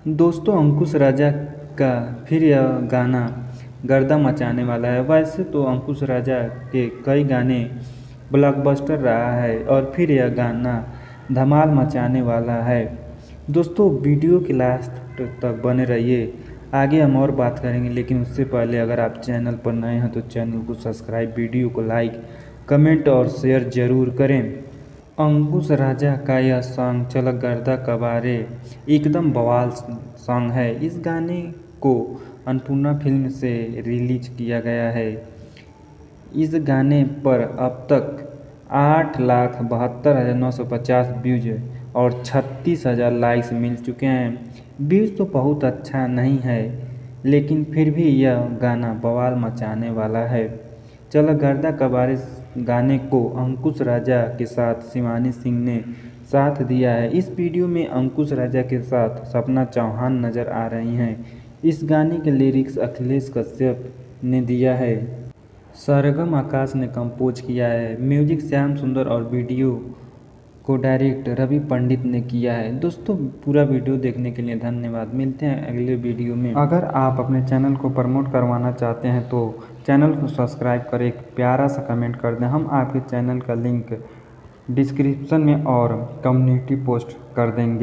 दोस्तों अंकुश राजा का फिर यह गाना गर्दा मचाने वाला है। वैसे तो अंकुश राजा के कई गाने ब्लॉकबस्टर रहा है और फिर यह गाना धमाल मचाने वाला है। दोस्तों वीडियो के लास्ट तक बने रहिए, आगे हम और बात करेंगे, लेकिन उससे पहले अगर आप चैनल पर नए हैं तो चैनल को सब्सक्राइब, वीडियो को लाइक, कमेंट और शेयर ज़रूर करें। अंकुश राजा का यह सॉन्ग चलक गर्दा कबारे एकदम बवाल सॉन्ग है। इस गाने को अन्नपूर्णा फिल्म से रिलीज किया गया है। इस गाने पर अब तक 8,72,950 व्यूज और 36,000 लाइक्स मिल चुके हैं। व्यूज तो बहुत अच्छा नहीं है, लेकिन फिर भी यह गाना बवाल मचाने वाला है। चलक गर्दा कबारे गाने को अंकुश राजा के साथ शिवानी सिंह ने साथ दिया है। इस वीडियो में अंकुश राजा के साथ सपना चौहान नजर आ रही हैं। इस गाने के लिरिक्स अखिलेश कश्यप ने दिया है। सरगम आकाश ने कंपोज किया है। म्यूजिक श्याम सुंदर और वीडियो को डायरेक्ट रवि पंडित ने किया है। दोस्तों पूरा वीडियो देखने के लिए धन्यवाद। मिलते हैं अगले वीडियो में। अगर आप अपने चैनल को प्रमोट करवाना चाहते हैं तो चैनल को सब्सक्राइब कर एक प्यारा सा कमेंट कर दें। हम आपके चैनल का लिंक डिस्क्रिप्शन में और कम्युनिटी पोस्ट कर देंगे।